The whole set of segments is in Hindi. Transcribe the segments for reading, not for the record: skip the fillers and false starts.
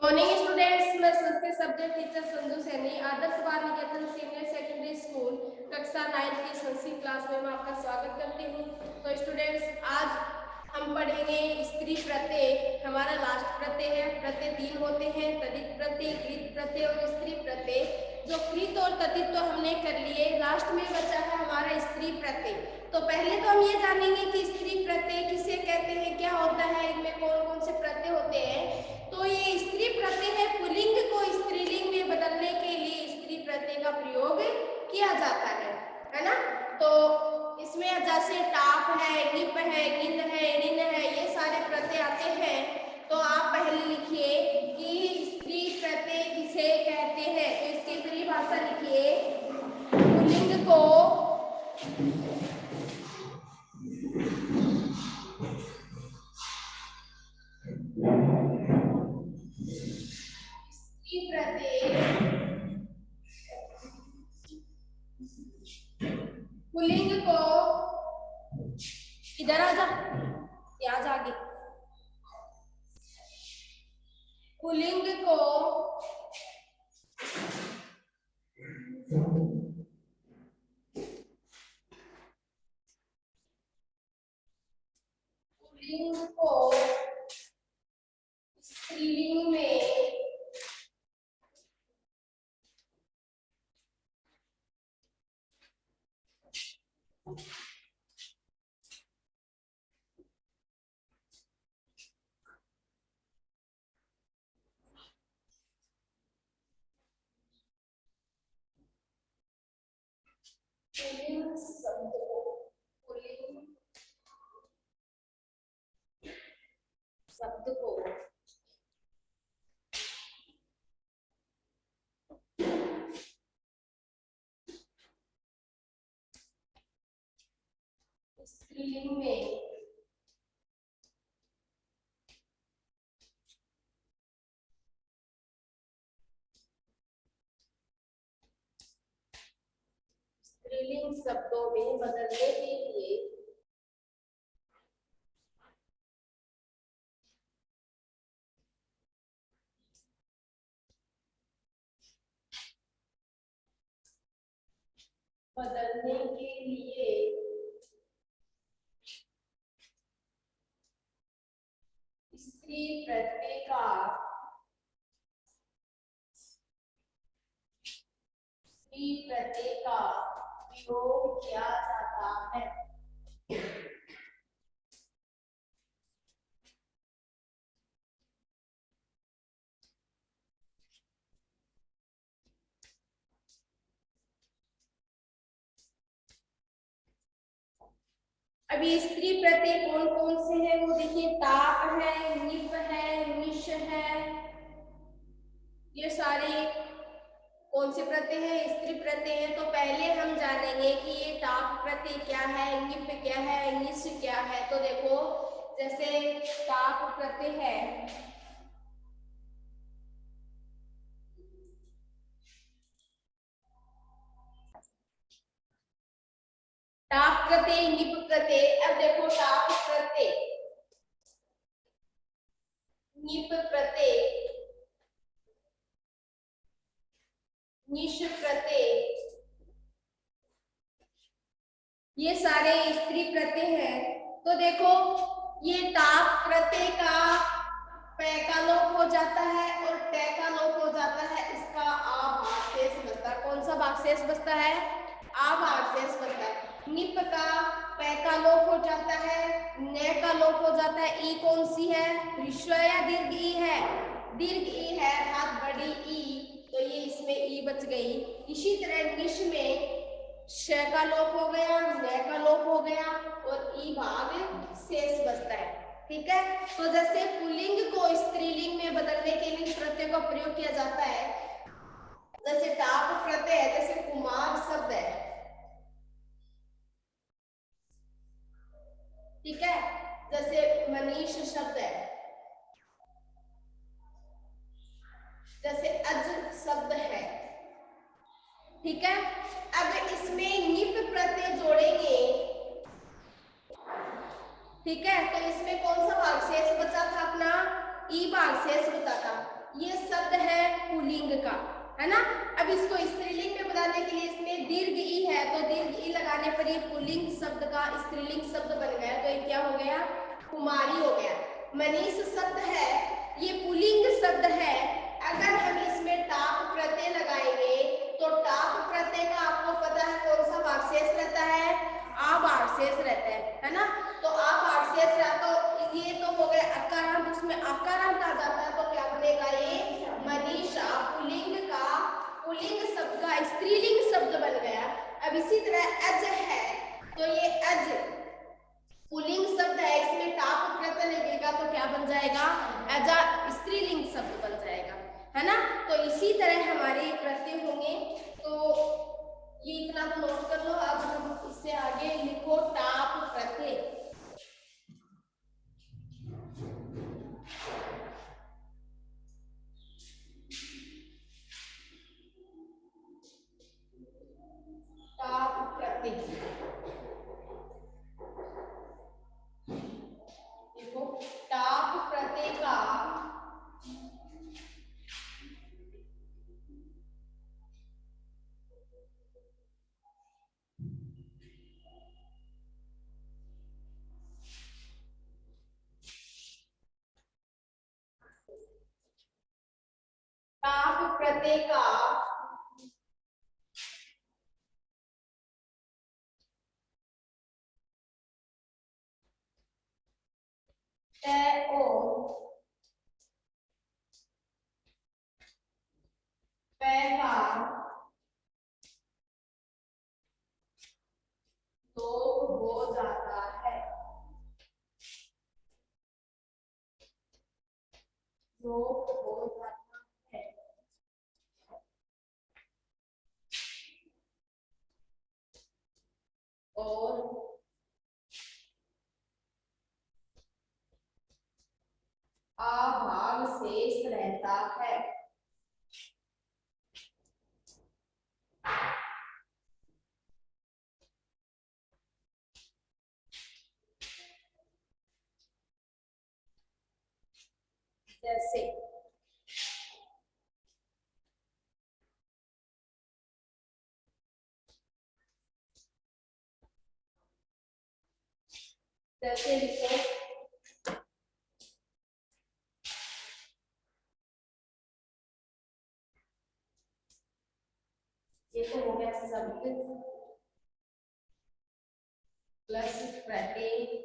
मॉर्निंग स्टूडेंट्स, मैं संस्कृत सब्जेक्ट टीचर संजू सैनी आदर्श बाल निकेतन सीनियर सेकेंडरी स्कूल कक्षा 9 की संस्कृत क्लास में मैं आपका स्वागत करती हूँ। तो स्टूडेंट्स, आज हम पढ़ेंगे स्त्री प्रत्यय। हमारा लास्ट प्रत्यय है। प्रत्यय 3 होते हैं, तदित प्रत्यय, कृत प्रत्यय और स्त्री प्रत्यय। जो कृत और तदित तो हमने कर लिए, लास्ट में बचा है हमारा स्त्री प्रत्यय। तो पहले तो हम ये जानेंगे कि स्त्री प्रत्यय किसे कहते हैं, क्या होता है, इनमें कौन कौन से प्रत्यय होते हैं। तो ये स्त्री प्रत्यय है, पुल्लिंग को स्त्रीलिंग में बदलने के लिए स्त्री प्रत्यय का प्रयोग किया जाता है ना। तो इसमें जैसे टाप है, निप है, गिन है, ऋण है, ये सारे प्रत्यय आते हैं। तो आप पहले लिखिए कि स्त्री प्रत्यय किसे कहते हैं। तो इसकी परिभाषा लिखिए, पुल्लिंग को पुल्लिंग को इधर आ जा, यहाँ जाके पुल्लिंग को पुल्लिंग को स्त्रीलिंग में पुल्लिंग शब्द को पुल्लिंग शब्द को स्त्रीलिंग में स्त्रीलिंग शब्दों में बदलने के लिए स्त्री प्रत्यय का प्रयोग किया जाता है। अभी स्त्री प्रत्यय कौन कौन से हैं वो देखिए, ताप है, निप है, निश है, ये सारे कौन से प्रत्यय है, स्त्री प्रत्यय है। तो पहले हम जानेंगे कि ये ताप प्रत्यय क्या है, निप क्या है, निश क्या है। तो देखो, जैसे ताप प्रत्यय है, ताप प्रत्यय, निप प्रत्यय। अब देखो, ताप प्रत्यय, निप प्रत्यय, निश प्रत्यय, ये सारे स्त्री प्रत्यय हैं। तो देखो, ये ताप प्रत्यय का पै का लोप हो जाता है और टे का लोप हो जाता है। इसका आ भाग शेष बचता है। कौन सा भाग शेष बचता है? आ भाग शेष बचता है। निप का पै का लोप हो जाता है, ने का लोप हो जाता है। ई कौन सी है? ह्रस्व या दीर्घ ई है? दीर्घ ई है, हाथ बड़ी ई, तो ये इसमें ई बच गई। इसी तरह निश में श का लोप हो गया, न का लोप हो गया और ई भाग शेष बचता है। ठीक है। तो जैसे पुल्लिंग को स्त्रीलिंग में बदलने के लिए प्रत्यय का प्रयोग किया जाता है। जैसे टाप प्रत्यय है, जैसे कुमार शब्द है, ठीक है, जैसे मनीष शब्द है, जैसे अज शब्द है, ठीक है। अब इसमें निप प्रत्यय जोड़ेंगे, ठीक है, तो इसमें कौन सा भाग शेष बचा था? अपना ई भाग शेष बचा था। ये शब्द है पुल्लिंग का, है ना। अब इसको स्त्रीलिंग में बनाने के लिए इसमें दीर्घ ई है, तो दीर्घ ई लगाने पर ये पुल्लिंग शब्द का स्त्रीलिंग शब्द बन गया। तो ये क्या हो गया, कुमारी हो गया। मनीष शब्द है, ये पुल्लिंग शब्द है। अगर हम इसमें टाप प्रत्यय लगाएंगे तो टाप प्रत्यय का आपको पता है कौन सा भाग शेष रहता है, आ भाग शेष रहता है ना। तो आ भाग शेष रहा तो ये तो हो गया अकारांत, उसमें अकारांत आ जाता है तो क्या बनेगा, ये मनीषा पुल्लिंग का, पुल्लिंग शब्द का स्त्रीलिंग शब्द बन गया। अब इसी तरह अज है, तो ये अज पुल्लिंग शब्द है, इसमें टाप प्रत्यय लगेगा तो क्या बन जाएगा, अजा स्त्रीलिंग शब्द बन जाएगा, है ना। तो इसी तरह हमारे प्रत्यय होंगे। तो ये इतना तो नोट कर लो। अब हम इससे आगे लिखो टाप प्रत्यय। टाप प्रत्यय देखो, टाप प्रत्यय का टाप प्रत्यय का तय और पैकार तो हो जाता है, तो हो जाता है। और आभाग शेष रहता है। जैसे जैसे लिखो, ये तो हो गया शब्द प्लस प्रत्यय,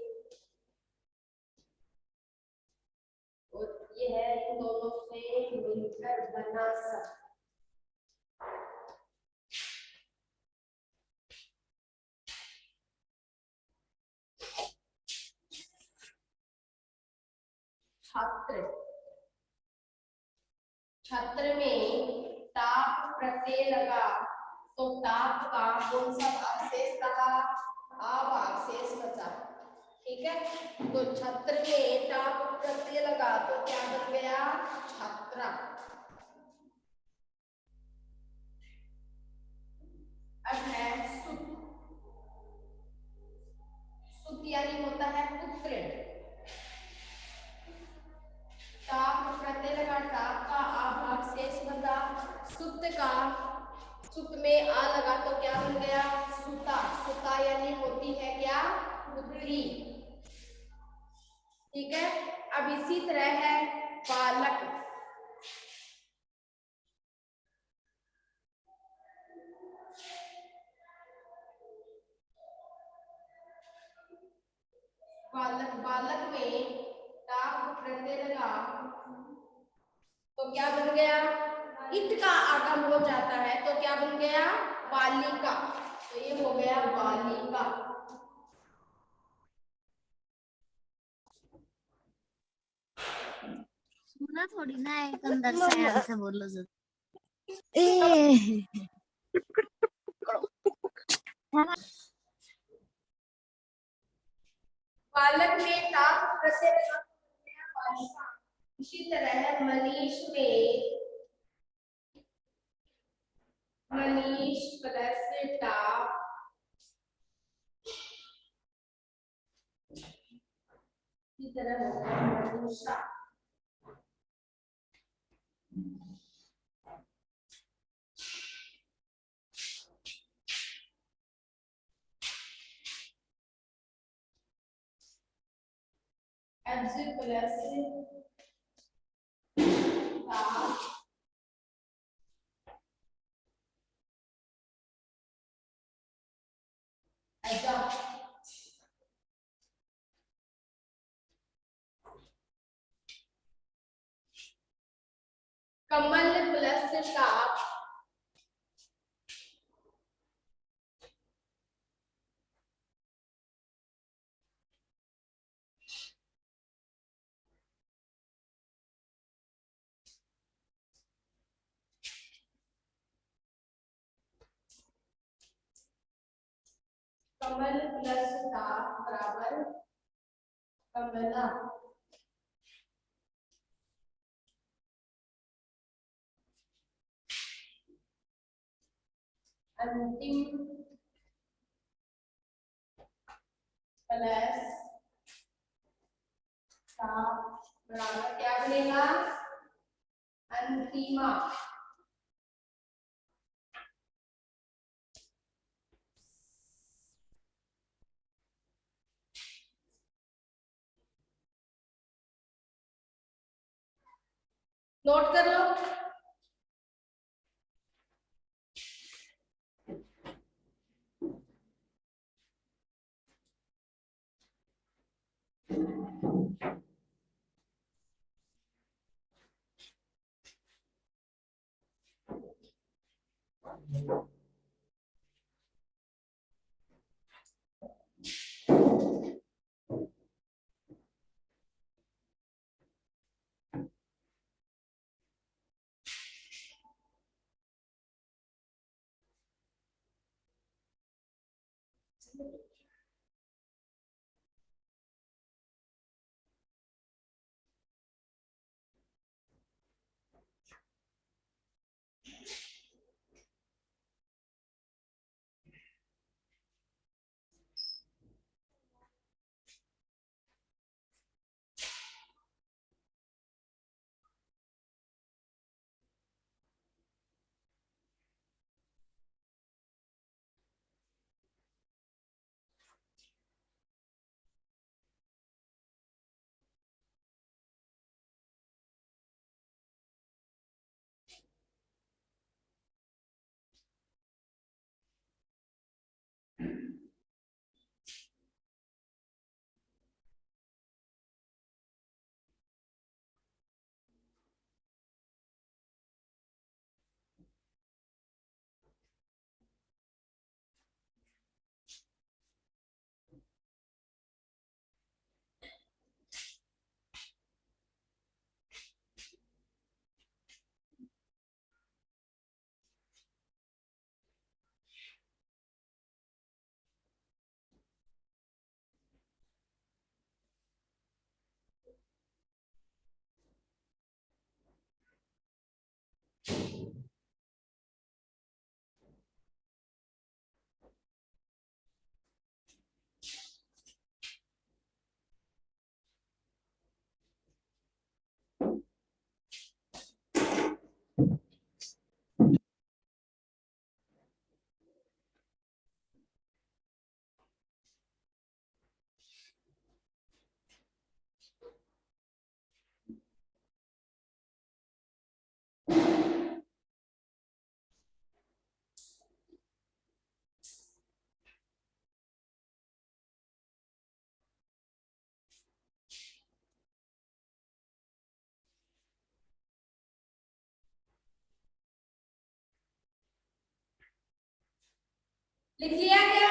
और ये है इन दोनों से मिलकर बना शब्द। छात्र, छात्र में टाप प्रत्यय लगा तो टाप का कौन सा भाग शेष रहा, आ भाग शेष बचा। ठीक है, तो छात्र में टाप प्रत्यय लगा तो क्या बन गया, छात्रा। अब है सुत, सुत यानी होता है पुत्र। टाप प्रत्यय लगा, टाप का आ भाग शेष बचा, सुत का, सुत में आ लगा तो क्या बन गया, सुता। सुता यानी होती है क्या, पुत्री। ठीक है, अब इसी तरह है बालक। बालक, बालक में टाप प्रत्यय लगा तो क्या बन गया, इत का आगम हो जाता है तो क्या बन गया, बालिका। तो ये हो गया बालिका। सुना थोड़ी ना है, अंदर से ऐसे बोलो जब ए बालक में टाप प्रत्यय लगा तो बन गया बालिका। इसी तरह मनीष में मनीष प्लस टाप इसी तरह होगा मनीषा। एच प्लस का ऐसा कमल प्लस ताप कमल प्लस ताप बराबर कमला अंतिम प्लस ताप बराबर क्या बनेगा अंतिमा। नोट कर लो। लिख लिया क्या?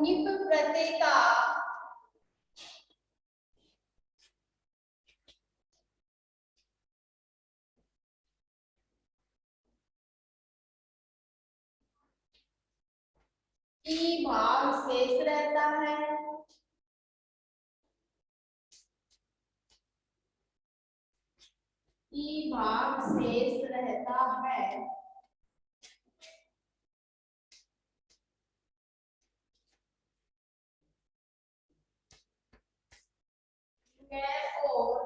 निप प्रत्यय का ई भाग शेष रहता है। ई भाग शेष रहता है। और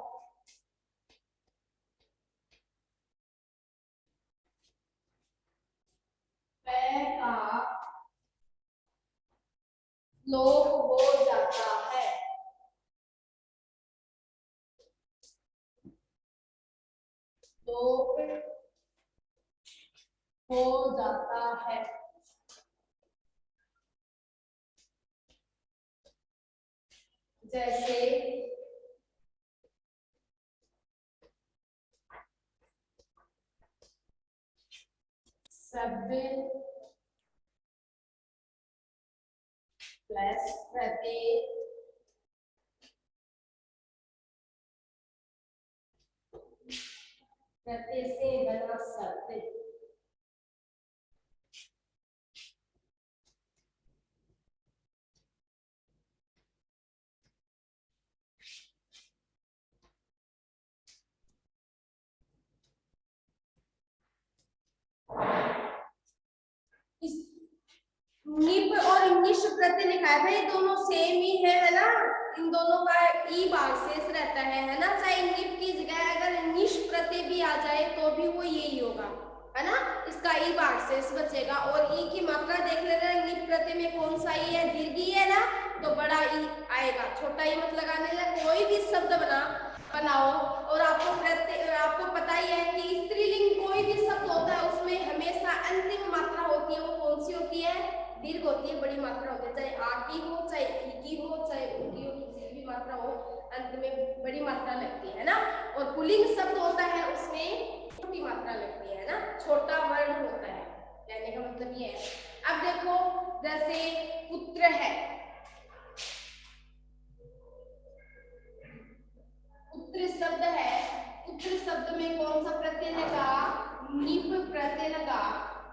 वह का लोप हो जाता है। लोप हो जाता है। जैसे शब्द प्लस प्रत्यय प्रत्यय से बना शब्द निप और निश प्रत्यय लिखा है भाई, दोनों सेम ही है ना। इन दोनों का ई भाग शेष रहता है ना। चाहे निप की जगह अगर निश प्रत्यय भी आ जाए तो भी वो यही होगा, है ना। इसका ई भाग शेष बचेगा। और ई की मात्रा देख लेना, निप प्रत्यय में कौन सा ई है, दीर्घ ई है ना, तो बड़ा ई आएगा। छोटा ई मत लगाने लगे। कोई भी शब्द बनाओ और आपको पता ही है कि स्त्रीलिंग कोई भी शब्द होता है उसमें हमेशा अंतिम मात्रा होती है, वो कौन सी होती है, दीर्घ होती है, बड़ी मात्रा होती है। चाहे आ की हो, चाहे ई की हो, चाहे उ की हो, किसी भी मात्रा हो, अंत में बड़ी मात्रा लगती है ना। और पुल्लिंग शब्द होता है उसमें छोटी मात्रा लगती है ना, छोटा वर्ण होता है। कहने का मतलब ये है। अब देखो जैसे पुत्र है, पुत्र शब्द है, पुत्र शब्द में कौन सा प्रत्यय लगा, निप प्रत्यय लगा।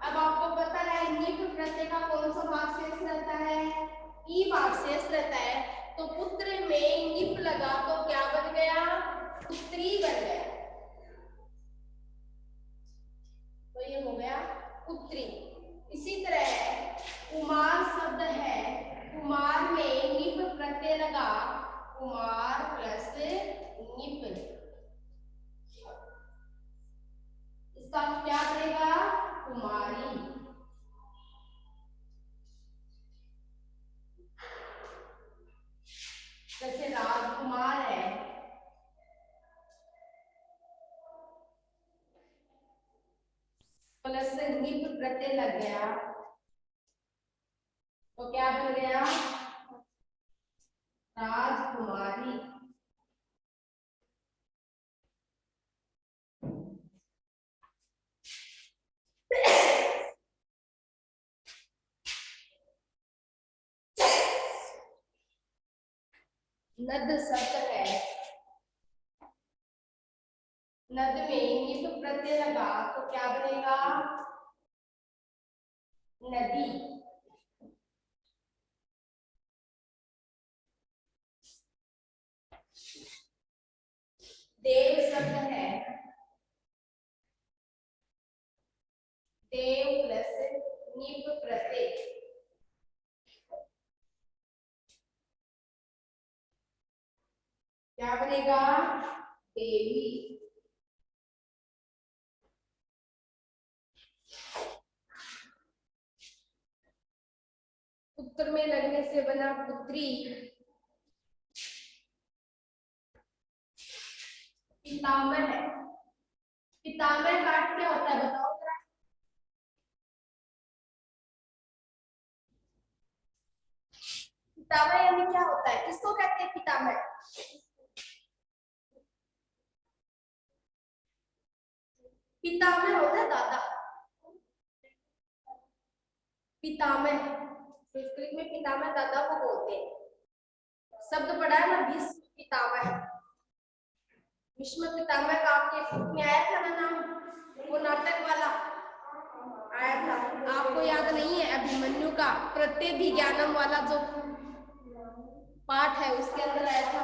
अब आपको पता है निप प्रत्यय का कौन सा भाग शेष रहता है, ई भाग शेष रहता है। तो पुत्र में निप लगा तो क्या बन गया, पुत्री बन गया। तो ये हो गया पुत्री। इसी तरह कुमार शब्द है, कुमार में निप प्रत्यय लगा, कुमार प्लस निप, इसका क्या बनेगा, कुमारी। जैसे राजकुमार है, प्लस निप प्रत्यय लग गया तो क्या बन गया, राजकुमारी। नद शब्द है, नद में निप प्रत्यय लगा तो क्या बनेगा, नदी। देव शब्द है, देव प्लस निप प्रत्यय, क्या बनेगा, देवी। पुत्र में लगने से बना पुत्री। पितामह है, पितामह का अर्थ क्या होता है बताओ जरा। पितामह यानी क्या होता है, किसको कहते हैं पितामह, पितामह होता है दादा, पितामह। संस्कृत में पितामह दादा को बोलते हैं। शब्द पढ़ा है ना, भीष्म पितामह। भीष्म पितामह का आपके बुक में आया था ना नाम, वो नाटक वाला आया था, आपको याद नहीं है? अभिमन्यु का प्रत्यभिज्ञानम वाला जो पाठ है उसके अंदर आया था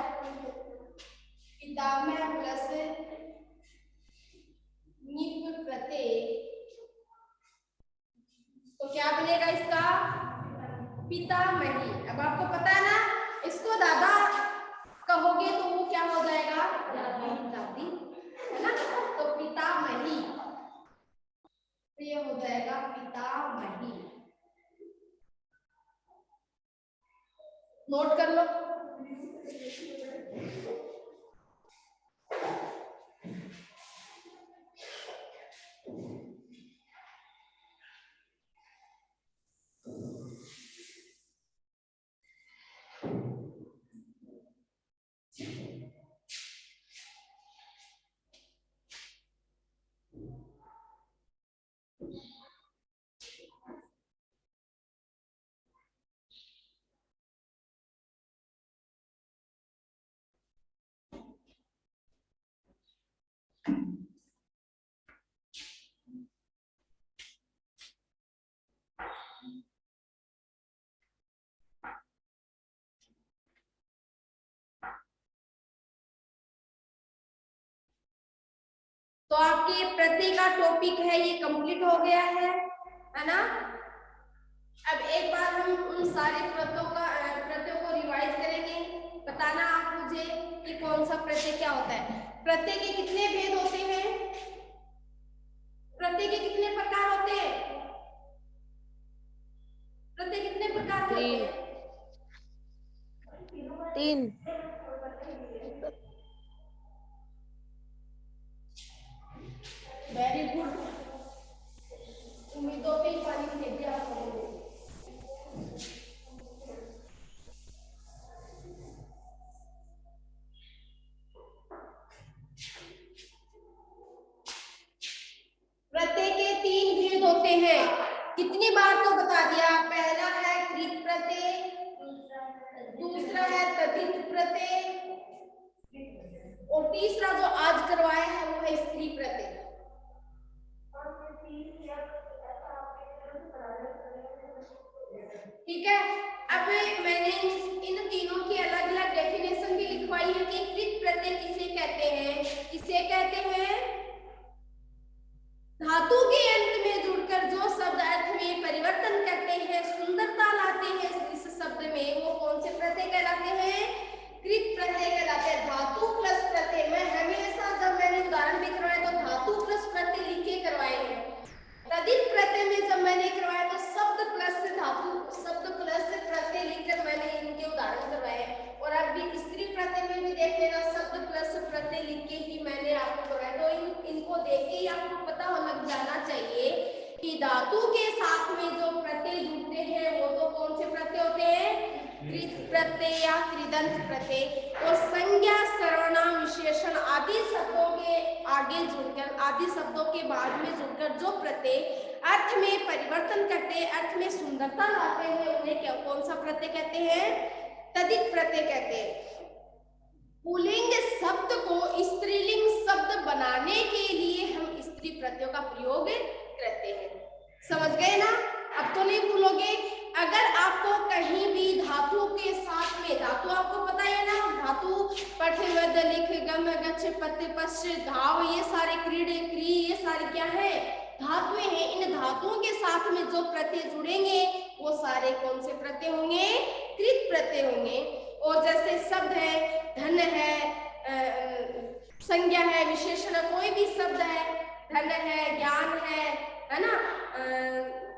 पितामह प्लस निप प्रत्यय, तो क्या बनेगा इसका? पितामही। अब आपको पता है ना, इसको दादा कहोगे तो वो क्या हो जाएगा? दादी, है ना? तो पितामही, तो ये हो जाएगा पितामही। नोट कर लो। तो आपके प्रत्यय का टॉपिक है ये कंप्लीट हो गया है ना? अब एक बार हम उन सारे प्रत्ययों को रिवाइज करेंगे। बताना आप मुझे कि कौन सा प्रत्यय क्या होता है। प्रत्यय के कितने भेद होते हैं? प्रत्यय के कितने प्रकार होते हैं? प्रत्यय कितने प्रकार के होते हैं? 3। Very good. उम्मीदों पे पानी फेंक दिया आप लोगों ने। प्रत्यय के 3 भेद होते हैं। कितनी बार तो बता दिया। पहला है कृत प्रत्यय, दूसरा है तद्धित प्रत्यय, और तीसरा जो आज करवाया है वो है स्त्री प्रत्यय। ठीक है। अब मैंने इन तीनों की अलग अलग डेफिनेशन भी लिखवाई है कि कृत प्रत्यय किसे कहते हैं। किसे कहते हैं? धातु के अंत में जुड़कर जो शब्द अर्थ में परिवर्तन करते हैं, सुंदरता लाते हैं इस शब्द में, वो कौन से प्रत्यय कहलाते हैं? कृत प्रत्यय कहलाते हैं। धातु प्लस प्रत्यय, मैं हमेशा जब मैंने उदाहरण भी करवाए तो धातु प्लस प्रत्यय लिख के करवाए हैं। तद्धित प्रत्यय में जब मैंने करवाया तो शब्द प्लस धातु, शब्द प्लस प्रत्यय लिखकर मैंने इनके उदाहरण करवाए। और अब भी स्त्री प्रत्यय में भी देख लेना, शब्द प्लस प्रत्यय लिख के ही मैंने आपको करवाया। तो इनको देख के ही आपको पता लग जाना चाहिए कि धातु के साथ में जो प्रत्यय जुड़ते हैं वो तो कौन से प्रत्यय होते हैं? कृत प्रत्यय या कृदंत प्रत्यय। और संज्ञा, सर्वनाम, विशेषण आदि शब्दों के आगे जुड़कर, आदि शब्दों के बाद में जुड़कर जो प्रत्यय अर्थ में परिवर्तन करते हैं, अर्थ में सुंदरता लाते हैं, उन्हें क्या, कौन सा प्रत्यय कहते हैं? तद्धित प्रत्यय कहते हैं। पुल्लिंग शब्द को स्त्रीलिंग शब्द बनाने के लिए हम स्त्री प्रत्ययों का प्रयोग करते हैं। समझ गए ना? अब तो नहीं भूलोगे। अगर आपको कहीं भी धातु के साथ में, धातु आपको पता है ना, धातु पठ, वद, लिख, गम, गच्छ, पत्त, पश्च, धाव, ये सारे क्रीड, क्री, ये सारे क्या है? धातुएं हैं। इन धातुओं के साथ में जो प्रत्यय जुड़ेंगे वो सारे कौन से प्रत्यय होंगे? कृत प्रत्यय होंगे। और जैसे शब्द है, धन है, संज्ञा है, विशेषण, कोई भी शब्द है, धन है, ज्ञान है ना?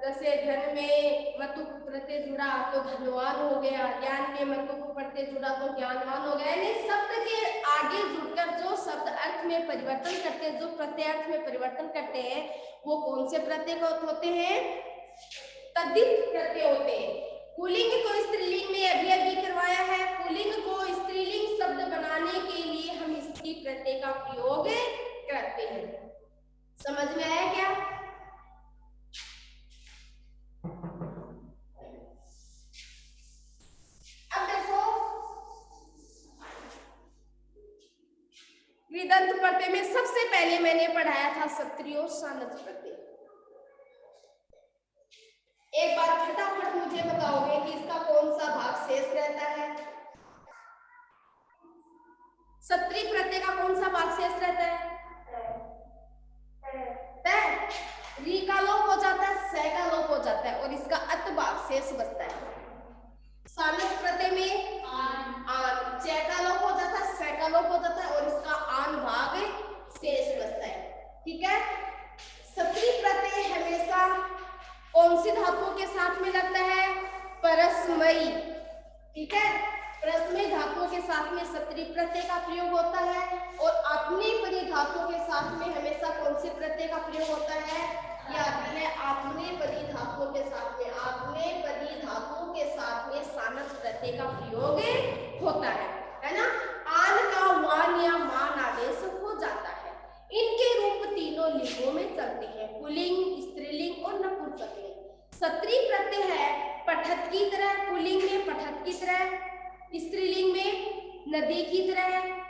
जैसे धन में मतु प्रत्यय जुड़ा तो धनवान हो गया, ज्ञान में मतु प्रत्यय जुड़ा तो ज्ञानवान हो गया। यानी शब्द के आगे जुड़कर जो शब्द अर्थ में परिवर्तन करते हैं, जो प्रत्यय अर्थ में परिवर्तन करते हैं, वो कौन से प्रत्यय होते हैं? तद्धित प्रत्यय होते हैं। पुल्लिंग को स्त्रीलिंग में अभी अभी करवाया है। पुल्लिंग को स्त्रीलिंग शब्द बनाने के लिए हम स्त्री प्रत्यय का प्रयोग करते हैं। समझ में आया क्या? पहले मैंने पढ़ाया था सत्री और सानस प्रत्यय। एक बार फटाफट मुझे बताओगे कि इसका कौन सा भाग शेष रहता है? सत्री प्रत्यय का कौन सा भाग शेष रहता है? री का लोप हो जाता है, से का लोप हो जाता है और इसका अत भाग शेष बचता है। सानस प्रत्यय में आन, चे का लोप हो जाता है, से का लोप हो जाता है और इसका आन भाग शेष बचता है। ठीक है, सत्री प्रत्यय हमेशा कौन सी धातुओं के साथ में लगता है? परस्मयी। ठीक है, परस्मयी धातुओं के साथ में सत्री प्रत्यय का प्रयोग होता है और आत्मनेपदी धातुओं के साथ में हमेशा कौन सी प्रत्यय का प्रयोग होता है? ये आती है आत्मनेपदी धातुओं के साथ में, आत्मनेपदी धातुओं के साथ में सानस प्रत्यय का प्रयोग होता है ना। आन का वान या मान आदेश हो जाता है। इनके रूप तीनों लिंगों में चलते हैं, पुल्लिंग, स्त्रीलिंग और नपुंसकलिंग। सत्री प्रत्यय है पठत की तरह, पुल्लिंग में पठत की तरह, स्त्रीलिंग में नदी की तरह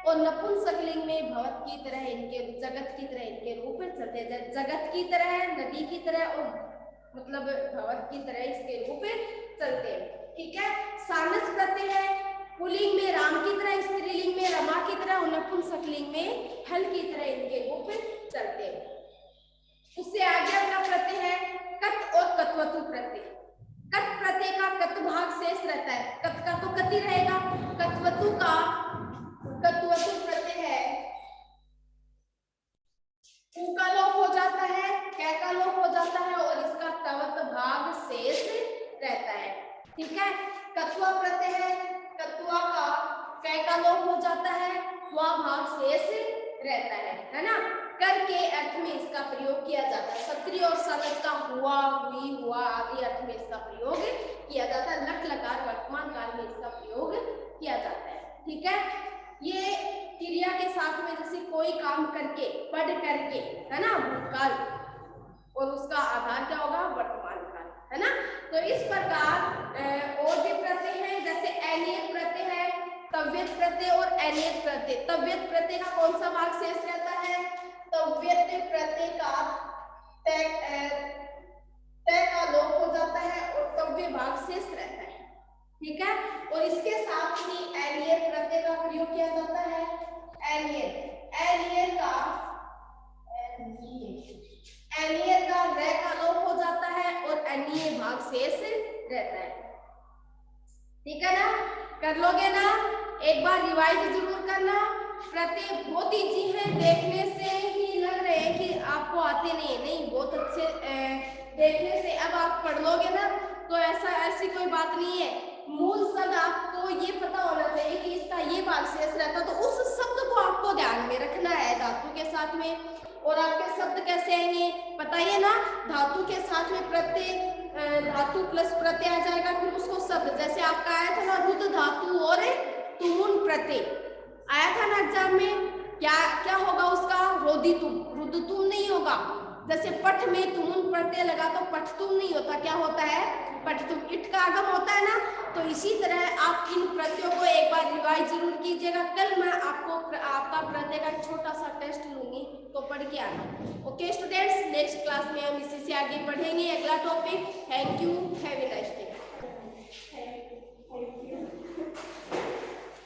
और नपुंसकलिंग में भवत की तरह, इनके जगत की तरह इनके रूप में चलते हैं। जगत की तरह, नदी की तरह और मतलब भवत की तरह इसके रूप में चलते हैं। ठीक है, सानस प्रत्यय है पुल्लिंग में राम की तरह, स्त्रीलिंग में रमा की तरह और नपुंसकलिंग में हल की तरह इनके रूप में चलते हैं। उससे आगे अपना प्रत्यय है कत और कत्वतु प्रत्यय। कत प्रत्यय का कत भाग शेष रहता है, कत का तो कत ही रहेगा, कत्वतु का कत्वतु प्रत्यय है उ का लोप हो जाता है, कै का लोप हो जाता है और इसका तवत भाग शेष रहता है। ठीक है, कत्वा प्रत्यय है, कत्वा का कै का लोप हो जाता है, वह भाग शेष रहता है ना। कर के अर्थ में इसका प्रयोग किया जाता है। सत्री और सानस का हुआ, हुई, हुआ आदि अर्थ में इसका प्रयोग किया जाता है। लट लकार वर्तमान काल में इसका प्रयोग किया जाता है। ठीक है, ये क्रिया के साथ में जैसे कोई काम करके, पढ़ करके, है ना, भूतकाल और उसका आधार क्या होगा? वर्तमान काल, है ना। तो इस प्रकार और भी प्रत्यय है, जैसे अनियत प्रत्यय है, तव्यत प्रत्यय और अनियत प्रत्यय। तव्यत प्रत्यय का कौन सा भाग शेष रहता है? तव्यत प्रत्यय का तय का लोप हो जाता है और तव्य भाग शेष रहता है। ठीक है, और इसके साथ ही अनियत प्रत्यय का प्रयोग किया जाता है। अनियत का रे का लोप हो जाता है और अनिय भाग शेष रहता है। ठीक है ना, कर लोगे ना? एक बार रिवाइज जरूर करना। प्रत्यय बहुत इजी है, देखने से ही लग रहे हैं कि आपको आते नहीं बहुत अच्छे देखने से अब आप पढ़ लोगे ना तो ऐसी कोई बात नहीं है। मूल शब्द आपको ये पता होना चाहिए कि इसका ये भाग शेष रहता, तो उस शब्द को आपको ध्यान में रखना है धातु के साथ में। और आपके शब्द कैसे आएंगे बताइए ना? धातु के साथ में प्रत्यय, धातु प्लस प्रत्यय आ जाएगा, फिर उसको शब्द, जैसे आपका आया था ना रुद्र धातु और तुमुन प्रत्यय आया था ना एग्जाम में, क्या होगा उसका? रोदितुम, रुदतुम नहीं होगा। जैसे पठ में तुमुन प्रत्यय लगा तो पठतुम नहीं होता, क्या होता है? पठतुम। इट का आगम होता है ना, तो इसी तरह आप इन प्रत्ययों को एक बार रिवाइज जरूर कीजिएगा। कल मैं आपको आपका प्रत्यय का छोटा सा टेस्ट लूंगी, तो पढ़ के आना। ओके स्टूडेंट्स, नेक्स्ट क्लास में हम इसी से आगे बढ़ेंगे, अगला topic. Thank you, have a nice day.